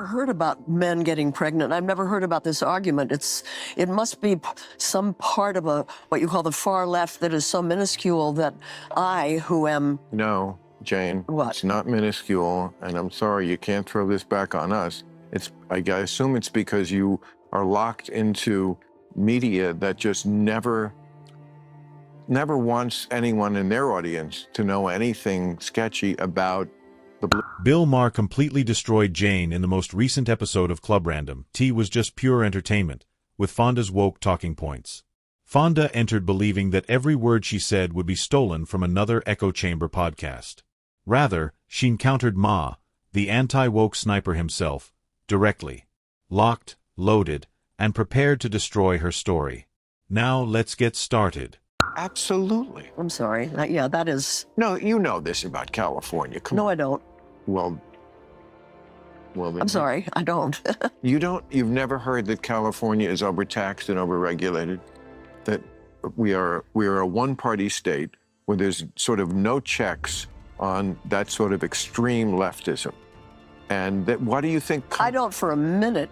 never heard about men getting pregnant. I've never heard about this argument. It must be some part of what you call the far left that is so minuscule that I, who am... No, Jane. What? It's not minuscule, and I'm sorry, you can't throw this back on us. I assume it's because you are locked into media that just never wants anyone in their audience to know anything sketchy about the... Bill Maher completely destroyed Jane in the most recent episode of Club Random. Tea was just pure entertainment, with Fonda's woke talking points. Fonda entered believing that every word she said would be stolen from another echo chamber podcast. Rather, she encountered Ma, the anti-woke sniper himself, directly. Locked, loaded, and prepared to destroy her story. Now let's get started. Absolutely. I'm sorry. Yeah, that is... No, you know this about California. Come No, on. I don't. Well, I'm sorry, I don't. You've never heard that California is overtaxed and overregulated? That we are a one-party state where there's sort of no checks on that sort of extreme leftism. And that, what do you think? I don't for a minute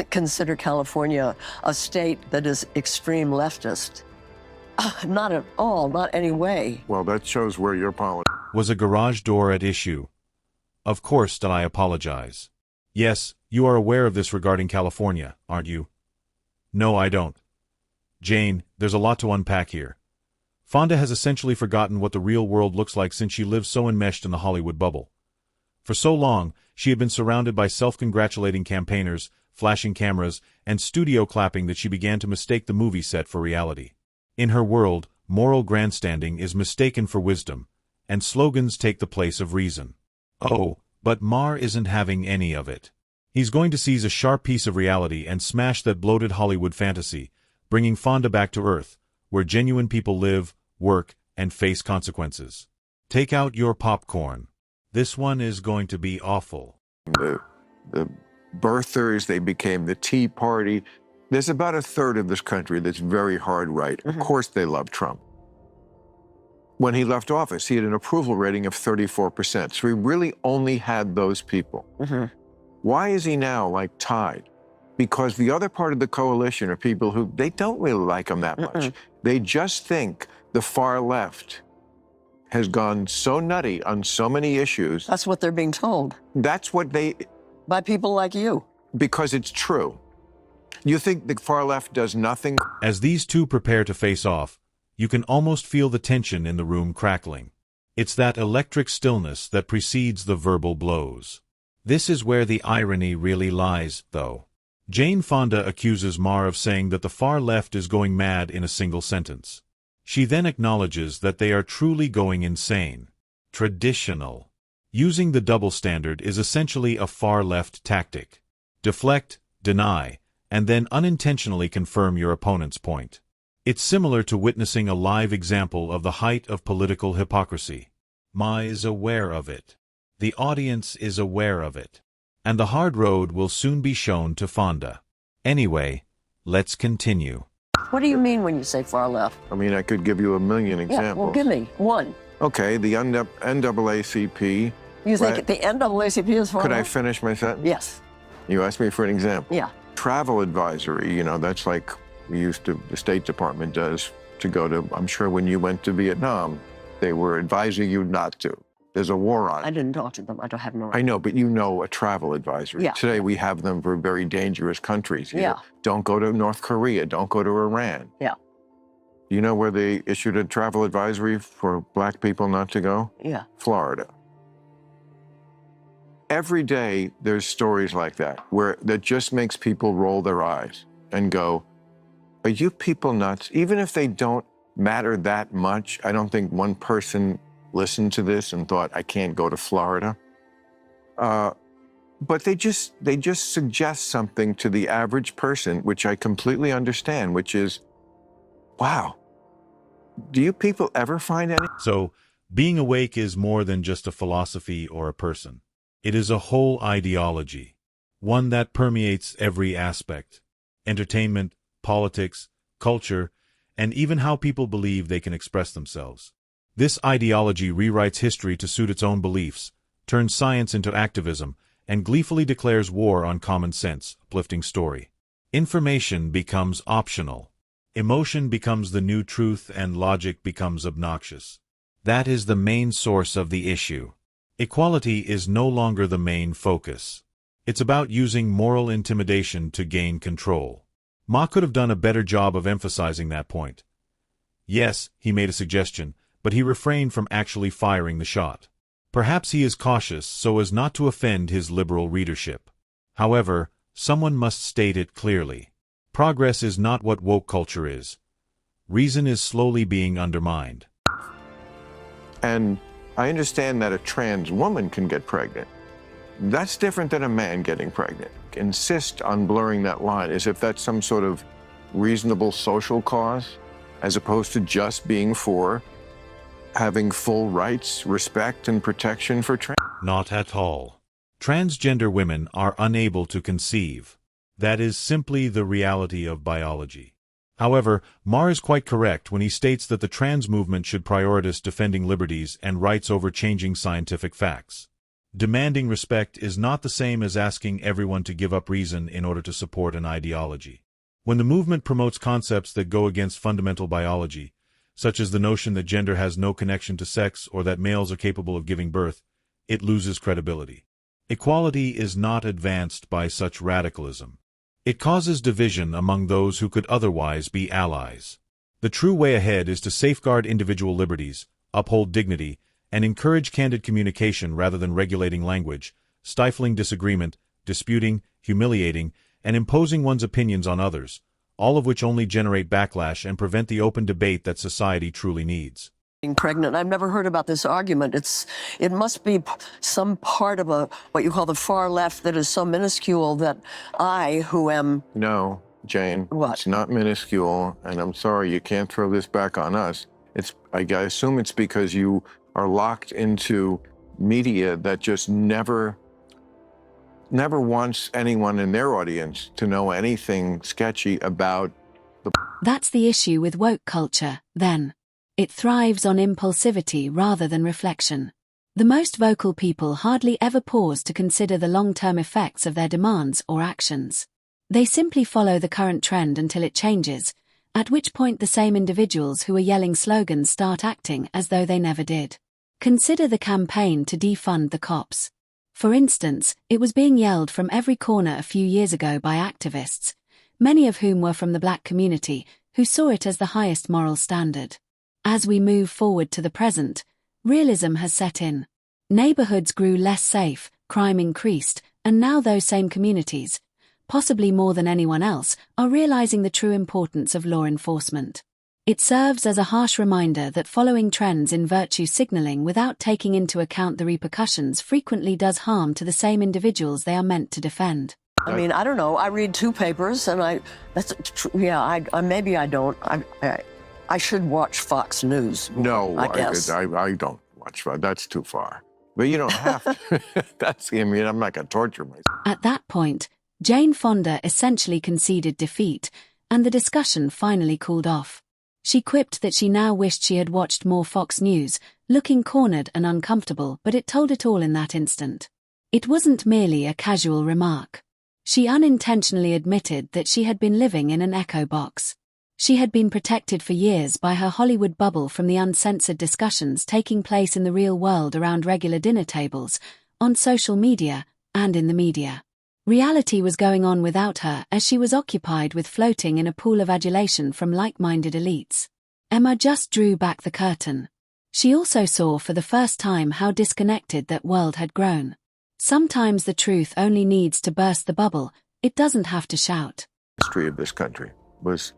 consider California a state that is extreme leftist. Not at all, not any way. Well, that shows where your politics... Was a garage door at issue? Of course that I apologize. Yes, you are aware of this regarding California, aren't you? No, I don't. Jane, there's a lot to unpack here. Fonda has essentially forgotten what the real world looks like since she lived so enmeshed in the Hollywood bubble. For so long, she had been surrounded by self-congratulating campaigners, flashing cameras, and studio clapping that she began to mistake the movie set for reality. In her world, moral grandstanding is mistaken for wisdom, and slogans take the place of reason. Oh, but Maher isn't having any of it. He's going to seize a sharp piece of reality and smash that bloated Hollywood fantasy, bringing Fonda back to Earth, where genuine people live, work, and face consequences. Take out your popcorn. This one is going to be awful. The birthers, they became the Tea Party. There's about a third of this country that's very hard right. Of course they love Trump. When he left office, he had an approval rating of 34%. So he really only had those people. Why is he now, like, tied? Because the other part of the coalition are people who, they don't really like him that much. They just think the far left has gone so nutty on so many issues. That's what they're being told. That's what they... By people like you. Because it's true. You think the far left does nothing? As these two prepare to face off, you can almost feel the tension in the room crackling. It's that electric stillness that precedes the verbal blows. This is where the irony really lies, though. Jane Fonda accuses Maher of saying that the far left is going mad in a single sentence. She then acknowledges that they are truly going insane. Traditional. Using the double standard is essentially a far left tactic. Deflect, deny, and then unintentionally confirm your opponent's point. It's similar to witnessing a live example of the height of political hypocrisy. Ma is aware of it. The audience is aware of it. And the hard road will soon be shown to Fonda. Anyway, let's continue. What do you mean when you say far left? I mean, I could give you a million examples. Yeah, well, give me one. Okay, the NAACP. You think the NAACP is far Could I left? finish my sentence? Yes. You asked me for an example. Yeah. Travel advisory, you know, that's like the State Department does to go to, I'm sure when you went to Vietnam, they were advising you not to. There's a war on it. I didn't talk to them. I don't have no right. I know, but you know a travel advisory. Yeah. Today we have them for very dangerous countries. You Yeah. know, don't go to North Korea, don't go to Iran. Yeah. You know where they issued a travel advisory for black people not to go? Yeah. Florida. Every day there's stories like that, that just makes people roll their eyes and go, are you people nuts? Even if they don't matter that much, I don't think one person listened to this and thought, I can't go to Florida. But they just suggest something to the average person, which I completely understand, which is, wow, do you people ever find any? So, being awake is more than just a philosophy or a person. It is a whole ideology, one that permeates every aspect: entertainment, politics, culture, and even how people believe they can express themselves. This ideology rewrites history to suit its own beliefs, turns science into activism, and gleefully declares war on common sense, uplifting story. Information becomes optional. Emotion becomes the new truth and logic becomes obnoxious. That is the main source of the issue. Equality is no longer the main focus. It's about using moral intimidation to gain control. Ma could have done a better job of emphasizing that point. Yes, he made a suggestion, but he refrained from actually firing the shot. Perhaps he is cautious so as not to offend his liberal readership. However, someone must state it clearly. Progress is not what woke culture is. Reason is slowly being undermined. And I understand that a trans woman can get pregnant. That's different than a man getting pregnant. Insist on blurring that line as if that's some sort of reasonable social cause, as opposed to just being for having full rights, respect, and protection for trans. Not at all. Transgender women are unable to conceive. That is simply the reality of biology. However, Maher is quite correct when he states that the trans movement should prioritize defending liberties and rights over changing scientific facts. Demanding respect is not the same as asking everyone to give up reason in order to support an ideology. When the movement promotes concepts that go against fundamental biology, such as the notion that gender has no connection to sex or that males are capable of giving birth, it loses credibility. Equality is not advanced by such radicalism. It causes division among those who could otherwise be allies. The true way ahead is to safeguard individual liberties, uphold dignity, and encourage candid communication rather than regulating language, stifling disagreement, disputing, humiliating, and imposing one's opinions on others, all of which only generate backlash and prevent the open debate that society truly needs. Pregnant. I've never heard about this argument. It must be some part of what you call the far left that is so minuscule that I, who am... No, Jane, What? It's not minuscule, and I'm sorry, you can't throw this back on us. I assume it's because you are locked into media that just never wants anyone in their audience to know anything sketchy about the... That's the issue with woke culture, then. It thrives on impulsivity rather than reflection. The most vocal people hardly ever pause to consider the long-term effects of their demands or actions. They simply follow the current trend until it changes, at which point the same individuals who are yelling slogans start acting as though they never did. Consider the campaign to defund the cops. For instance, it was being yelled from every corner a few years ago by activists, many of whom were from the black community, who saw it as the highest moral standard. As we move forward to the present, realism has set in. Neighborhoods grew less safe, crime increased, and now those same communities, possibly more than anyone else, are realizing the true importance of law enforcement. It serves as a harsh reminder that following trends in virtue signaling without taking into account the repercussions frequently does harm to the same individuals they are meant to defend. I mean, I don't know. I read two papers, and maybe I don't. I should watch Fox News. No, I guess. I don't watch that. That's too far. But you don't have to. I'm not going to torture myself. At that point, Jane Fonda essentially conceded defeat, and the discussion finally cooled off. She quipped that she now wished she had watched more Fox News, looking cornered and uncomfortable, but it told it all in that instant. It wasn't merely a casual remark. She unintentionally admitted that she had been living in an echo box. She had been protected for years by her Hollywood bubble from the uncensored discussions taking place in the real world around regular dinner tables, on social media, and in the media. Reality was going on without her as she was occupied with floating in a pool of adulation from like-minded elites. Emma just drew back the curtain. She also saw for the first time how disconnected that world had grown. Sometimes the truth only needs to burst the bubble, it doesn't have to shout. History of this country was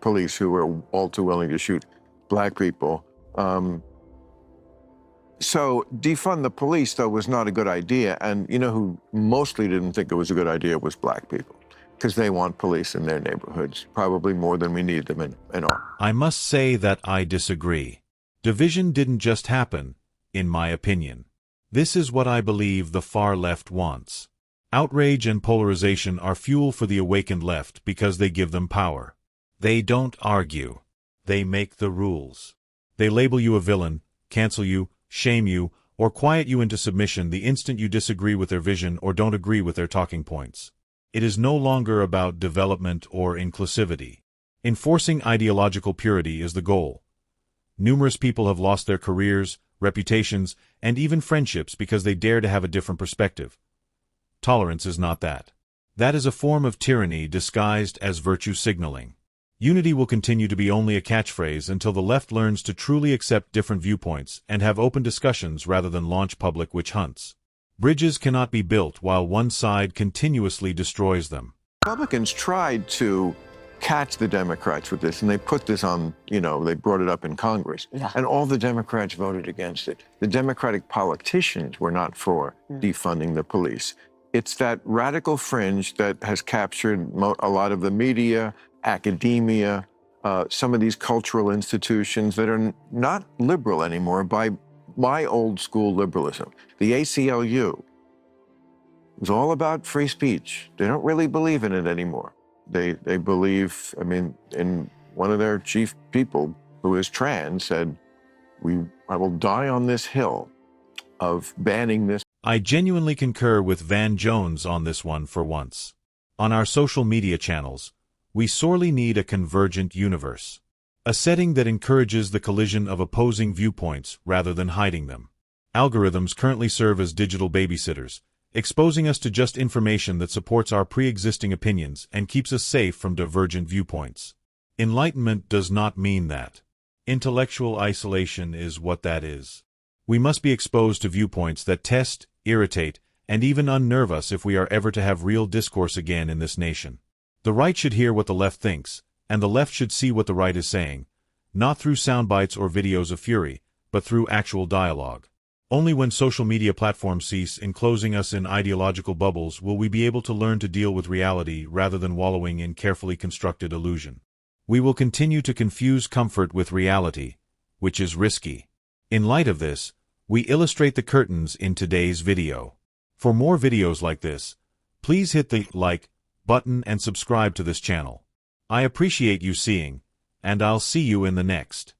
police who were all too willing to shoot black people. So defund the police, though, was not a good idea. And you know who mostly didn't think it was a good idea was black people, because they want police in their neighborhoods, probably more than we need them in all. I must say that I disagree. Division didn't just happen, in my opinion. This is what I believe the far left wants. Outrage and polarization are fuel for the awakened left because they give them power. They don't argue. They make the rules. They label you a villain, cancel you, shame you, or quiet you into submission the instant you disagree with their vision or don't agree with their talking points. It is no longer about development or inclusivity. Enforcing ideological purity is the goal. Numerous people have lost their careers, reputations, and even friendships because they dare to have a different perspective. Tolerance is not that. That is a form of tyranny disguised as virtue signaling. Unity will continue to be only a catchphrase until the left learns to truly accept different viewpoints and have open discussions rather than launch public witch hunts. Bridges cannot be built while one side continuously destroys them. Republicans tried to catch the Democrats with this, and they put this on, they brought it up in Congress. Yeah. And all the Democrats voted against it. The Democratic politicians were not for defunding the police. It's that radical fringe that has captured a lot of the media, academia, some of these cultural institutions that are not liberal anymore by my old school liberalism. The ACLU was all about free speech. They don't really believe in it anymore. They believe, in one of their chief people who is trans said, I will die on this hill of banning this. I genuinely concur with Van Jones on this one for once. On our social media channels, we sorely need a convergent universe. A setting that encourages the collision of opposing viewpoints rather than hiding them. Algorithms currently serve as digital babysitters, exposing us to just information that supports our pre-existing opinions and keeps us safe from divergent viewpoints. Enlightenment does not mean that. Intellectual isolation is what that is. We must be exposed to viewpoints that test, irritate, and even unnerve us if we are ever to have real discourse again in this nation. The right should hear what the left thinks, and the left should see what the right is saying, not through sound bites or videos of fury, but through actual dialogue. Only when social media platforms cease enclosing us in ideological bubbles will we be able to learn to deal with reality rather than wallowing in carefully constructed illusion. We will continue to confuse comfort with reality, which is risky. In light of this, we illustrate the curtains in today's video. For more videos like this, please hit the like button and subscribe to this channel. I appreciate you seeing, and I'll see you in the next.